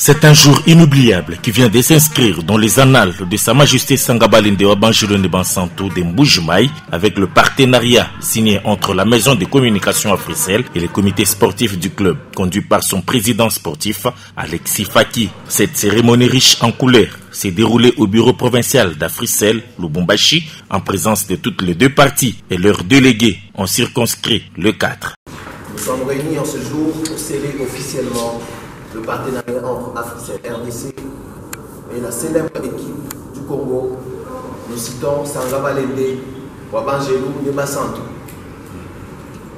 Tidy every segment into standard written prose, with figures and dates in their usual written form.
C'est un jour inoubliable qui vient de s'inscrire dans les annales de Sa Majesté Sangabalende Wabanjilone Bansanto de Mbujimaï avec le partenariat signé entre la Maison de communication Africell et le comité sportif du club, conduit par son président sportif Alexis Faki. Cette cérémonie riche en couleurs s'est déroulée au bureau provincial d'Africell, Lubumbashi, en présence de toutes les deux parties et leurs délégués ont circonscrit le cadre. Nous sommes réunis en ce jour pour sceller officiellement le partenariat entre Africell RDC et la célèbre équipe du Congo. Nous citons Sangabalende Wabanjilone Bansanto.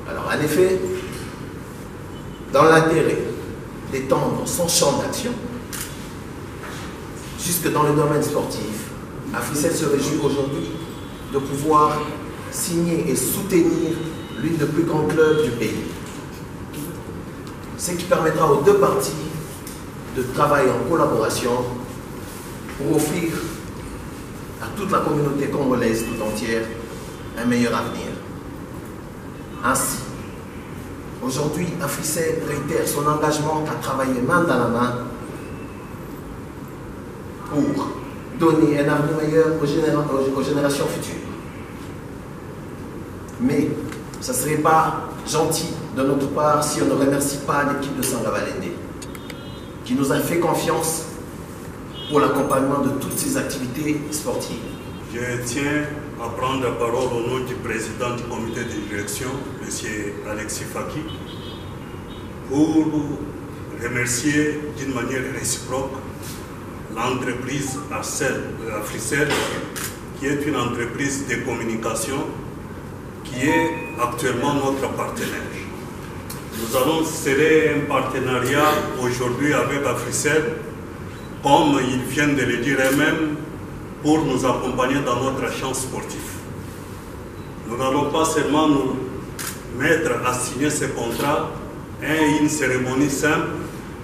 Alors en effet, dans l'intérêt d'étendre son champ d'action jusque dans le domaine sportif, Africell se réjouit aujourd'hui de pouvoir signer et soutenir l'une des plus grands clubs du pays. Ce qui permettra aux deux parties de travailler en collaboration pour offrir à toute la communauté congolaise tout entière un meilleur avenir. Ainsi, aujourd'hui, Africell réitère son engagement à travailler main dans la main pour donner un avenir meilleur aux générations futures. Mais ça ne serait pas gentil de notre part si on ne remercie pas l'équipe de Sangabalende qui nous a fait confiance pour l'accompagnement de toutes ces activités sportives. Je tiens à prendre la parole au nom du président du comité de direction, M. Alexis Faki, pour remercier d'une manière réciproque l'entreprise Africell, qui est une entreprise de communication qui est actuellement notre partenaire. Nous allons sceller un partenariat aujourd'hui avec Africell, comme ils viennent de le dire eux-mêmes, pour nous accompagner dans notre champ sportif. Nous n'allons pas seulement nous mettre à signer ce contrat, une cérémonie simple,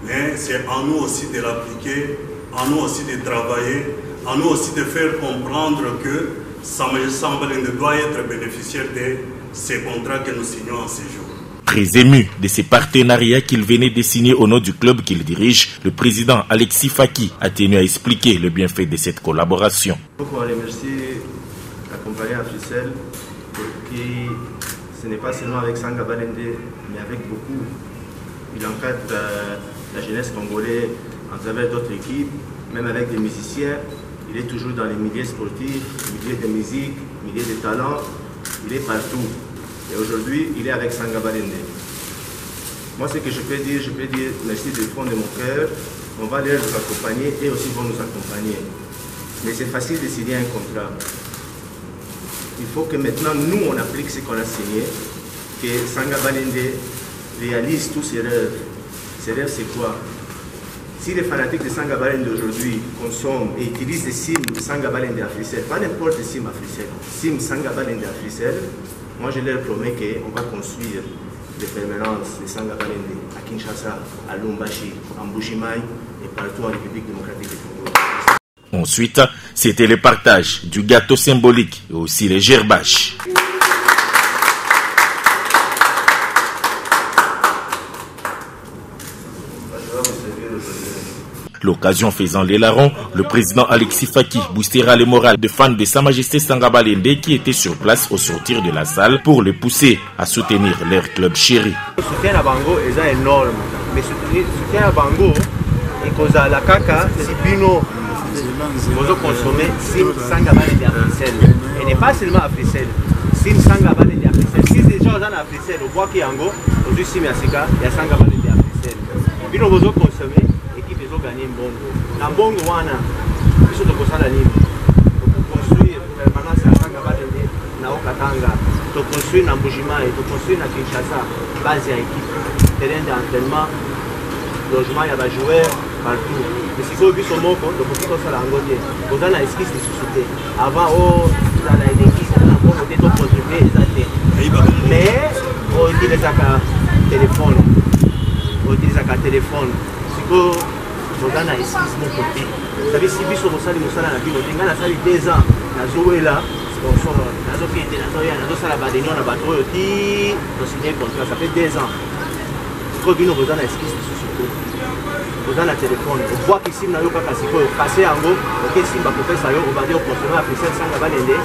mais c'est à nous aussi de l'appliquer, à nous aussi de travailler, à nous aussi de faire comprendre que Sa Majesté Sangabalende doit être bénéficiaire de ces contrats que nous signons en ces jours. Très ému de ces partenariats qu'il venait de signer au nom du club qu'il dirige, le président Alexis Faki a tenu à expliquer le bienfait de cette collaboration. On remercie la compagnie Africell qui, ce n'est pas seulement avec Sangabalende, mais avec beaucoup. Il encadre la jeunesse congolaise en travers d'autres équipes, même avec des musiciens. Il est toujours dans les milieux sportifs, milieux de musique, milieux de talent, il est partout. Et aujourd'hui, il est avec Sangabalende. Moi, ce que je peux dire merci du fond de mon cœur. On va les accompagner et aussi vont nous accompagner. Mais c'est facile de signer un contrat. Il faut que maintenant, nous, on applique ce qu'on a signé, que Sangabalende réalise tous ses rêves. Ses rêves, c'est quoi? Si les fanatiques de Sangabalende aujourd'hui consomment et utilisent les SIM Sangabalende Africell, pas n'importe SIM Africell, SIM Sangabalende Africell, moi je leur promets qu'on va construire des permanences de Sangabalende à Kinshasa, à Lubumbashi, à Mbujimaï et partout en République démocratique du Congo. Ensuite, c'était le partage du gâteau symbolique et aussi les gerbaches. L'occasion faisant les larrons, le président Alexis Faki boostera le moral des fans de Sa Majesté Sangabalende qui étaient sur place au sortir de la salle pour les pousser à soutenir leur club chéri. Le soutien à Bango est énorme, mais le soutien à Bango est cause à la caca, si Bino vous consommer Sim Sangabalende Africell. Et n'est pas seulement Africell, Sim Sangabalende Africell. Si les gens dans Africell, on voit qu'il y a Ango, aujourd'hui Sim Yasika, il y a Sangabalende Africell. Bino vous consommer. Gagner Mbongo. Na Mbongo wana, biso de kosala nini? Construire permanence à Sangabalende na Okatanga, to construire na Mbujimaï, to construire na Kinshasa, base à équipe, terrain d'entraînement, logement ya ba joueurs partout. Mais si vous biso moko, to kokito sala ngote, kozana esquisse de société. Avant za la équipe na Mbongo te to contribuer ezate. Mais on utilise ka téléphone. On utilise ka téléphone. Siko vous avez un esquisse mon côté. Vous savez, si vous avez un musala na bino, vous avez 2 ans, vous avez là, sponsor, vous avez fait la badénion, vous avez signé un contrat, ça fait 2 ans. Vous avez un esquisse de société. toza na téléphone obwaki sim na yo kaka sikoyo pase yango oke sim bakopesa yo obandi okonsommer africaine sanga balende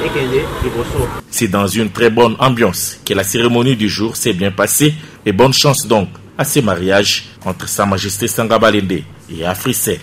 ekende liboso. C'est dans une très bonne ambiance que la cérémonie du jour s'est bien passée et bonne chance donc à ce mariage entre Sa Majesté Sanga Balende et Africell.